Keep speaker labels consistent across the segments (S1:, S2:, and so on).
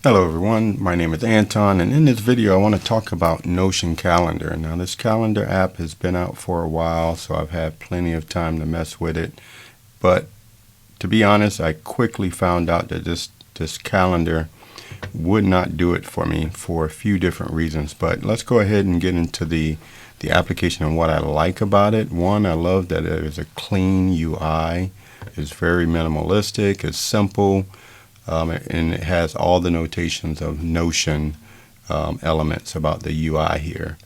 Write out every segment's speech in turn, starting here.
S1: Hello everyone, my name is Anton, and in this video I want to talk about Notion Calendar. Now this calendar app has been out for a while, so I've had plenty of time to mess with it, but to be honest, I quickly found out that this calendar would not do it for me for a few different reasons. But let's go ahead and get into the application and what I like about it. One, I love that it is a clean UI. It's very minimalistic, it's simple. And it has all the notations of Notion elements about the UI here.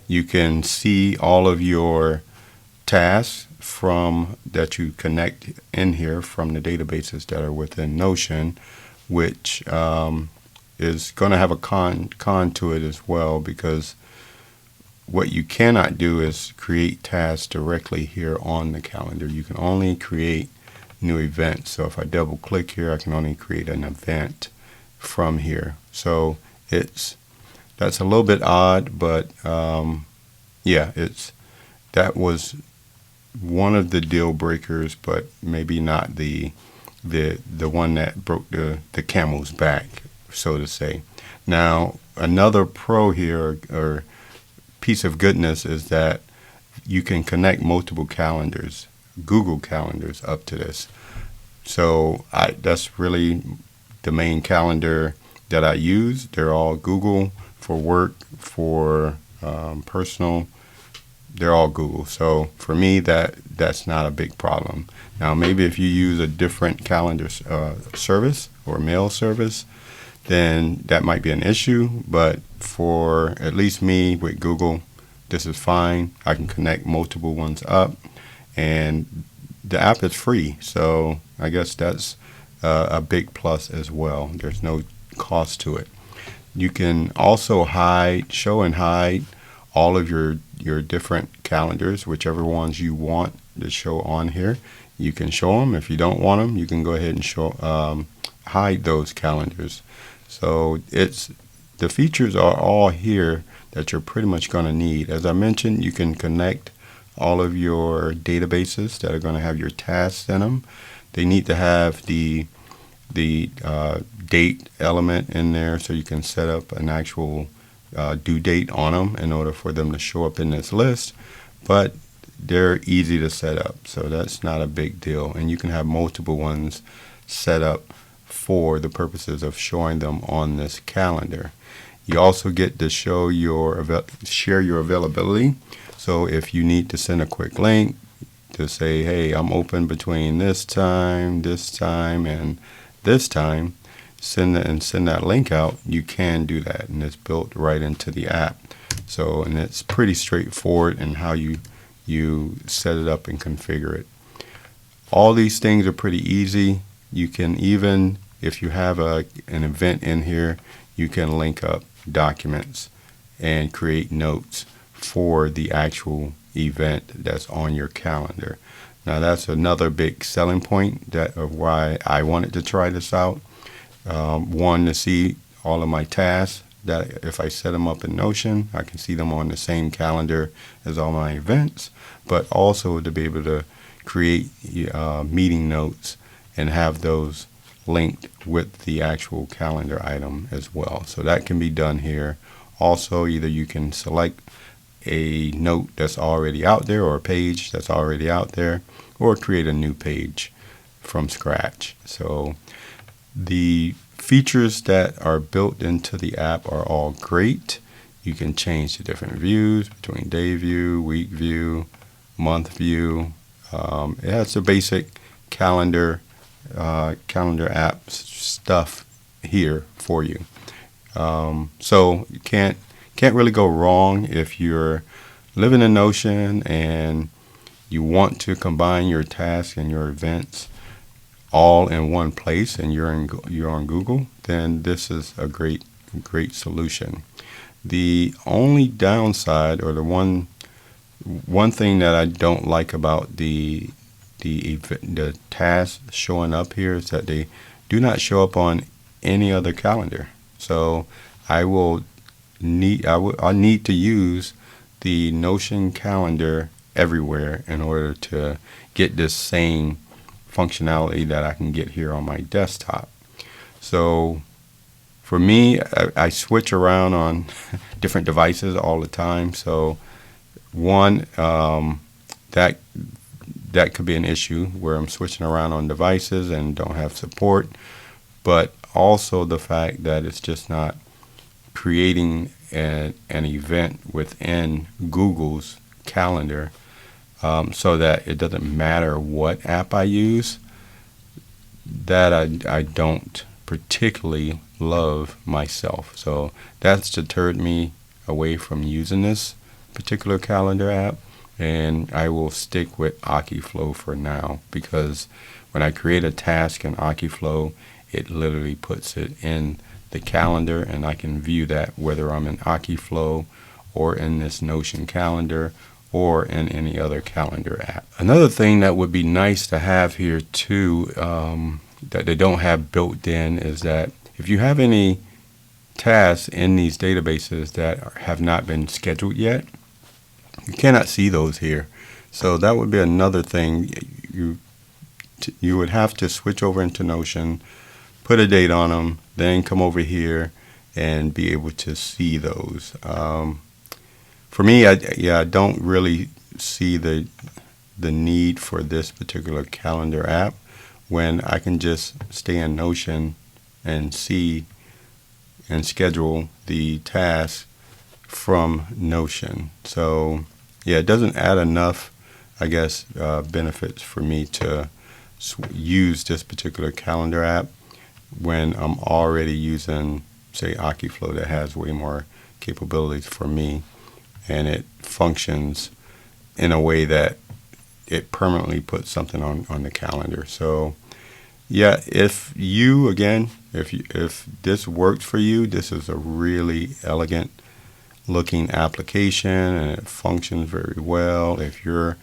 S1: You can see all of your tasks from that you connect in here from the databases that are within Notion, which is going to have a con to it as well, because what you cannot do is create tasks directly here on the calendar. You can only create new events. So if I double click here, I can only create an event from here. So that's a little bit odd, but yeah, that was one of the deal breakers, but maybe not the one that broke the camel's back, so to say. Now another pro here, or piece of goodness, is that you can connect multiple calendars, Google calendars, up to this. So that's really the main calendar that I use. They're all Google for work, for personal. They're all Google. So for me, that's not a big problem. Now maybe if you use a different calendar service or mail service, then that might be an issue. But for at least me with Google, this is fine. I can connect multiple ones up, and the app is free, so I guess that's a big plus as well. There's no cost to it. You can also show and hide all of your different calendars, whichever ones you want to show on here. You can show them. If you don't want them, you can go ahead and hide those calendars. So the features are all here that you're pretty much going to need. As I mentioned, you can connect all of your databases that are going to have your tasks in them. They need to have the date element in there, so you can set up an actual due date on them in order for them to show up in this list. But they're easy to set up, so that's not a big deal. And you can have multiple ones set up for the purposes of showing them on this calendar. You also get to share your availability. So if you need to send a quick link to say, hey, I'm open between this time, and this time, send that link out, you can do that, and it's built right into the app. So, and it's pretty straightforward in how you set it up and configure it. All these things are pretty easy. You can even, if you have an event in here, you can link up documents and create notes for the actual event that's on your calendar. Now that's another big selling point of why I wanted to try this out. One, to see all of my tasks, that if I set them up in Notion, I can see them on the same calendar as all my events, but also to be able to create meeting notes and have those linked with the actual calendar item as well. So that can be done here. Also, either you can select a note that's already out there, or a page that's already out there, or create a new page from scratch. So the features that are built into the app are all great. You can change the different views between day view, week view, month view. It has the basic calendar app stuff here for you. So you can't really go wrong if you're living in Notion and you want to combine your tasks and your events all in one place, and you're on Google, then this is a great solution. The only downside, or the one thing that I don't like about the tasks showing up here, is that they do not show up on any other calendar. So I need to use the Notion calendar everywhere in order to get this same functionality that I can get here on my desktop. So For me, I switch around on different devices all the time. So one, that could be an issue where I'm switching around on devices and don't have support. But also the fact that it's just not creating an event within Google's calendar, so that it doesn't matter what app I use. That I don't particularly love myself. So that's deterred me away from using this particular calendar app, and I will stick with Akiflow for now, because when I create a task in Akiflow, it literally puts it in the calendar, and I can view that whether I'm in Akiflow or in this Notion calendar or in any other calendar app. Another thing that would be nice to have here too, that they don't have built in, is that if you have any tasks in these databases that have not been scheduled yet, you cannot see those here. So that would be another thing. You would have to switch over into Notion, put a date on them, then come over here and be able to see those. For me, I don't really see the need for this particular calendar app when I can just stay in Notion and see and schedule the task from Notion. So yeah, it doesn't add enough, I guess, benefits for me to use this particular calendar app when I'm already using, say, Akiflow, that has way more capabilities for me, and it functions in a way that it permanently puts something on the calendar. So yeah, if this works for you, this is a really elegant looking application, and it functions very well. If you're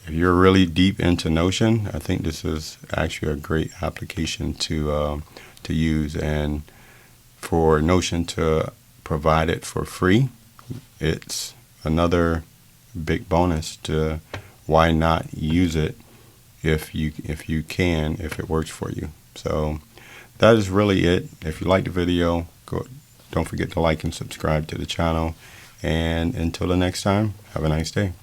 S1: really deep into Notion, I think this is actually a great application to use. And for Notion to provide it for free, it's another big bonus to why not use it if you can, if it works for you. So that is really it. If you like the video, don't forget to like and subscribe to the channel. And until the next time, have a nice day.